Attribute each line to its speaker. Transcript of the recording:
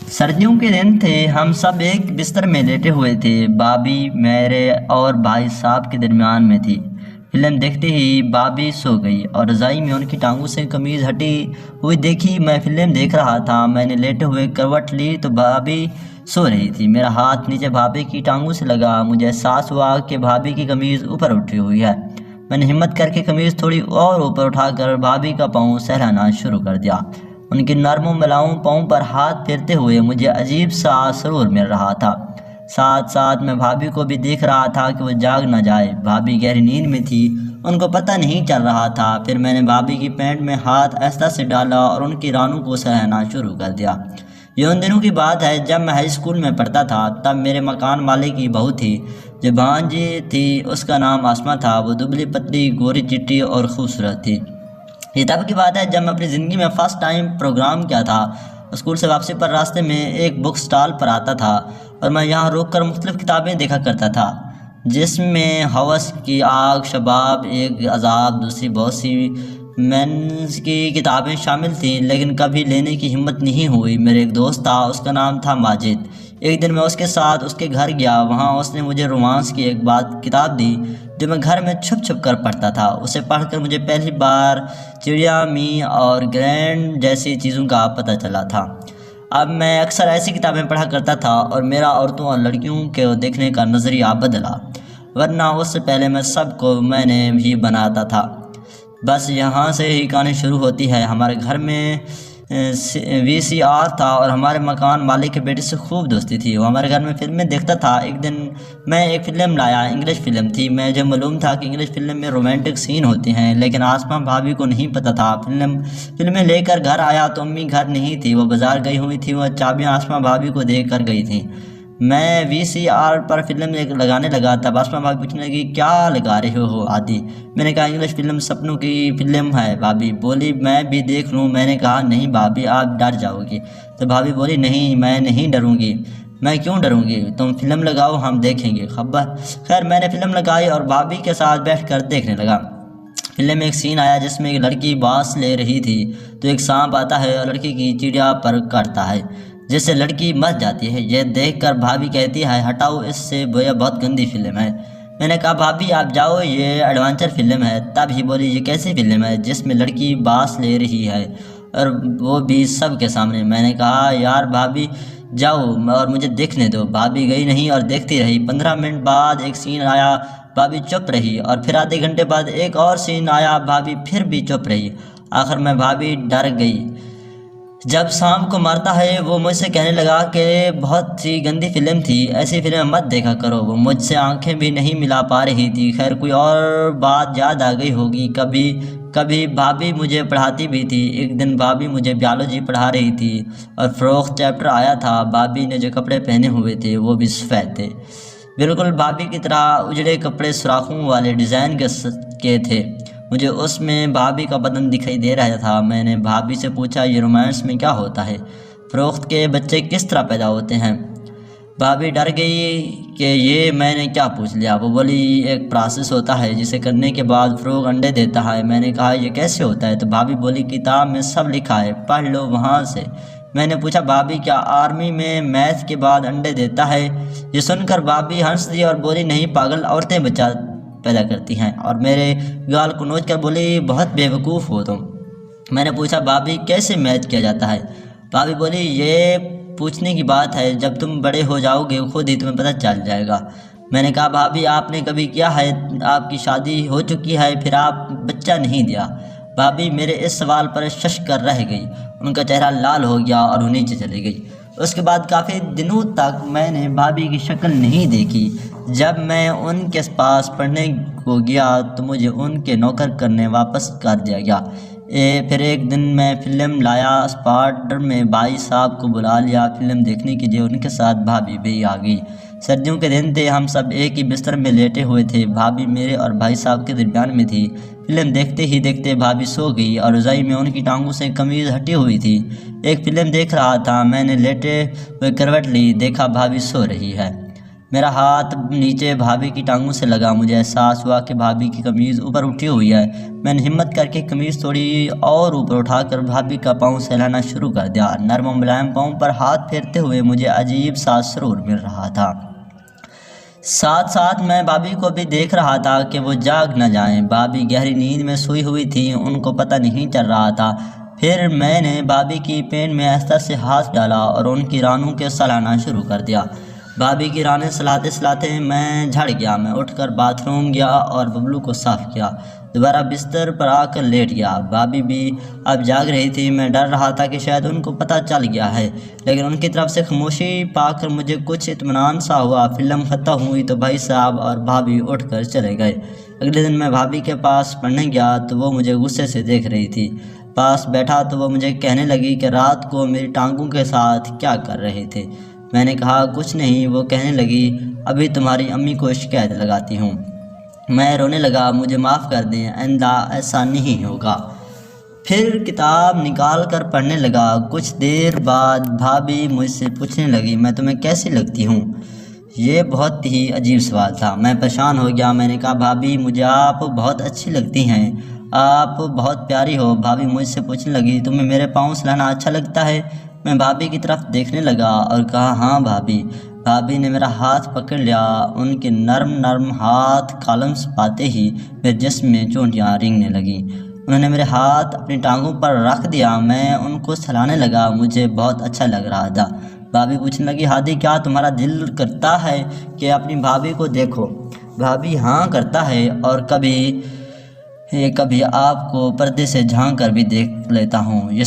Speaker 1: सर्दियों के दिन थे। हम सब एक बिस्तर में लेटे हुए थे। भाभी मेरे और भाई साहब के दरमियान में थी। फिल्म देखते ही भाभी सो गई और रज़ाई में उनकी टांगों से कमीज़ हटी हुई देखी। मैं फिल्म देख रहा था। मैंने लेटे हुए करवट ली तो भाभी सो रही थी। मेरा हाथ नीचे भाभी की टांगों से लगा। मुझे एहसास हुआ कि भाभी की कमीज़ ऊपर उठी हुई है। मैंने हिम्मत करके कमीज़ थोड़ी और ऊपर उठाकर भाभी का पाँव सहलाना शुरू कर दिया। उनके नरम मिलाऊं पाँव पर हाथ फेरते हुए मुझे अजीब सा सुरूर मिल रहा था। साथ साथ मैं भाभी को भी देख रहा था कि वो जाग न जाए। भाभी गहरी नींद में थी, उनको पता नहीं चल रहा था। फिर मैंने भाभी की पैंट में हाथ आहिस्ता से डाला और उनकी रानों को सहलाना शुरू कर दिया। ये उन दिनों की बात है जब मैं हाई स्कूल में पढ़ता था। तब मेरे मकान मालिक की बहू थी जो भांजी थी। उसका नाम आसमा था। वो दुबली पतली गोरी चिट्टी और खूबसूरत थी। ये तब की बात है जब मैं अपनी ज़िंदगी में फ़र्स्ट टाइम प्रोग्राम किया था। स्कूल से वापसी पर रास्ते में एक बुक स्टॉल पर आता था और मैं यहाँ रुक कर मुख्तलिफ़ किताबें देखा करता था, जिसमें हवस की आग, शबाब, एक अजाब, दूसरी बहुत सी मेंस की किताबें शामिल थीं, लेकिन कभी लेने की हिम्मत नहीं हुई। मेरे एक दोस्त था, उसका नाम था माजिद। एक दिन मैं उसके साथ उसके घर गया। वहाँ उसने मुझे रोमांस की एक किताब दी जो मैं घर में छुप छुप कर पढ़ता था। उसे पढ़कर मुझे पहली बार चिड़िया, मी और ग्रैंड जैसी चीज़ों का पता चला था। अब मैं अक्सर ऐसी किताबें पढ़ा करता था और मेरा औरतों और लड़कियों के देखने का नज़रिया बदला, वरना उससे पहले मैं सबको मैंने भी बनाता था। बस यहाँ से ही कहानी शुरू होती है। हमारे घर में VCR था और हमारे मकान मालिक के बेटे से खूब दोस्ती थी। वो हमारे घर में फिल्में देखता था। एक दिन मैं एक फ़िल्म लाया। इंग्लिश फ़िल्म थी। मुझे मालूम था कि इंग्लिश फ़िल्म में रोमांटिक सीन होते हैं, लेकिन आसमा भाभी को नहीं पता था। फिल्में लेकर घर आया तो अम्मी घर नहीं थी, वो बाज़ार गई हुई थी। वह चाबियाँ आसमा भाभी को दे कर गई थी। मैं VCR पर फिल्म लगाने लगा। तब आसमा भाभी पूछने लगी, क्या लगा रहे हो आदि? मैंने कहा, इंग्लिश फिल्म सपनों की फिल्म है। भाभी बोली, मैं भी देख लूँ? मैंने कहा, नहीं भाभी, आप डर जाओगी। तो भाभी बोली, नहीं, मैं नहीं डरूँगी। मैं क्यों डरूँगी? तुम फिल्म लगाओ, हम देखेंगे। खैर मैंने फिल्म लगाई और भाभी के साथ बैठ कर देखने लगा। फिल्म में एक सीन आया जिसमें एक लड़की बाँस ले रही थी तो एक सांप आता है और लड़की की चिड़िया पर काटता है, जिससे लड़की मर जाती है। यह देखकर भाभी कहती है, हटाओ इससे, यह बहुत गंदी फिल्म है। मैंने कहा, भाभी आप जाओ, ये एडवेंचर फिल्म है। तब ही बोली, ये कैसी फिल्म है जिसमें लड़की बाँस ले रही है और वो भी सब के सामने? मैंने कहा, यार भाभी जाओ और मुझे देखने दो। भाभी गई नहीं और देखती रही। 15 मिनट बाद एक सीन आया, भाभी चुप रही, और फिर आधे घंटे बाद एक और सीन आया, भाभी फिर भी चुप रही। आखिर में भाभी डर गई। जब सांप को मारता है वो मुझसे कहने लगा कि बहुत सी गंदी फिल्म थी, ऐसी फिल्म मत देखा करो। वो मुझसे आंखें भी नहीं मिला पा रही थी। खैर कोई और बात याद आ गई होगी। कभी कभी भाभी मुझे पढ़ाती भी थी। एक दिन भाभी मुझे बायोलॉजी पढ़ा रही थी और फ़रोख्त चैप्टर आया था। भाभी ने जो कपड़े पहने हुए थे वो भी सफ़ेद थे, बिल्कुल भाभी की तरह। उजड़े कपड़े सुराखों वाले डिज़ाइन के थे। मुझे उसमें भाभी का बदन दिखाई दे रहा था। मैंने भाभी से पूछा, ये रोमांस में क्या होता है? फ़रोख्त के बच्चे किस तरह पैदा होते हैं? भाभी डर गई कि ये मैंने क्या पूछ लिया। वो बोली, एक प्रोसेस होता है जिसे करने के बाद फ़रोख्त अंडे देता है। मैंने कहा, ये कैसे होता है? तो भाभी बोली, किताब में सब लिखा है, पढ़ लो वहाँ से। मैंने पूछा, भाभी क्या आर्मी में मैथ के बाद अंडे देता है? ये सुनकर भाभी हंस दी और बोली, नहीं पागल, औरतें बच्चा पैदा करती हैं। और मेरे गाल को नोच कर बोली, बहुत बेवकूफ़ हो तुम। मैंने पूछा, भाभी कैसे मैच किया जाता है? भाभी बोली, ये पूछने की बात है, जब तुम बड़े हो जाओगे खुद ही तुम्हें पता चल जाएगा। मैंने कहा, भाभी आपने कभी किया है? आपकी शादी हो चुकी है, फिर आप बच्चा नहीं दिया। भाभी मेरे इस सवाल पर शश कर रह गई। उनका चेहरा लाल हो गया और वो नीचे चली गई। उसके बाद काफ़ी दिनों तक मैंने भाभी की शक्ल नहीं देखी। जब मैं उनके पास पढ़ने को गया तो मुझे उनके नौकर करने वापस कर दिया गया। फिर एक दिन मैं फ़िल्म लाया। स्पॉट में भाई साहब को बुला लिया फ़िल्म देखने के लिए। उनके साथ भाभी भी आ गई। सर्दियों के दिन थे। हम सब एक ही बिस्तर में लेटे हुए थे। भाभी मेरे और भाई साहब के दरमियान में थी। फिल्म देखते ही देखते भाभी सो गई और रज़ाई में उनकी टांगों से कमीज़ हटी हुई थी। एक फ़िल्म देख रहा था। मैंने लेटे हुए करवट ली, देखा भाभी सो रही है। میرا ہاتھ نیچے بھابھی کی ٹانگوں سے لگا، مجھے احساس ہوا کہ بھابھی کی قمیض اوپر اٹھی ہوئی ہے۔ میں نے ہمت کر کے قمیض تھوڑی اور اوپر اٹھا کر بھابھی کا پاؤں سہلانا شروع کر دیا۔ نرم و ملائم پاؤں پر ہاتھ پھیرتے ہوئے مجھے عجیب سا سرور مل رہا تھا۔ ساتھ ساتھ میں بھابھی کو بھی دیکھ رہا تھا کہ وہ جاگ نہ جائیں۔ بھابھی گہری نیند میں سوئی ہوئی تھی، ان کو پتہ نہیں چل رہا تھا۔ پھر میں نے بھابھی کی پین میں آہستہ سے ہاتھ ڈالا اور ان کی رانوں کے سلانا شروع کر دیا۔ بھابھی کی رانیں سلاتے سلاتے میں جھڑ گیا۔ میں اٹھ کر باتھ روم گیا اور ببلو کو صاف کیا، دوبارہ بستر پر آ کر لیٹ گیا۔ بھابھی بھی اب جاگ رہی تھی۔ میں ڈر رہا تھا کہ شاید ان کو پتہ چل گیا ہے، لیکن ان کی طرف سے خاموشی پا کر مجھے کچھ اطمینان سا ہوا۔ فلم ختم ہوئی تو بھائی صاحب اور بھابھی اٹھ کر چلے گئے۔ اگلے دن میں بھابھی کے پاس پڑھنے گیا تو وہ مجھے غصے سے دیکھ رہی تھی۔ پاس بیٹھا تو وہ مجھے کہنے لگی کہ رات کو میری ٹانگوں کے ساتھ کیا کر رہے تھے۔ میں نے کہا کچھ نہیں۔ وہ کہنے لگی ابھی تمہاری امی کو شکایت لگاتی ہوں۔ میں رونے لگا، مجھے معاف کر دیں، آئندہ ایسا نہیں ہوگا۔ پھر کتاب نکال کر پڑھنے لگا۔ کچھ دیر بعد بھابھی مجھ سے پوچھنے لگی میں تمہیں کیسی لگتی ہوں؟ یہ بہت ہی عجیب سوال تھا۔ میں پریشان ہو گیا۔ میں نے کہا بھابھی مجھے آپ بہت اچھی لگتی ہیں، آپ بہت پیاری ہو۔ بھابھی مجھ سے پوچھنے لگی تمہیں میرے پاؤں سلانا اچھا لگتا ہے؟ میں بھابھی کی طرف دیکھنے لگا اور کہا ہاں بھابھی۔ بھابھی نے میرا ہاتھ پکڑ لیا۔ ان کے نرم نرم ہاتھ کالمز پاتے ہی میرے جسم میں چونٹیاں رینگنے لگیں۔ انہوں نے میرے ہاتھ اپنی ٹانگوں پر رکھ دیا۔ میں ان کو سلانے لگا، مجھے بہت اچھا لگ رہا تھا۔ بھابھی پوچھنے لگی ہادی کیا تمہارا دل کرتا ہے کہ اپنی بھابھی کو دیکھو؟ بھابھی ہاں کرتا ہے، اور کبھی آپ کو پردے سے جھانک کر بھی دیکھ لیتا ہوں۔ یہ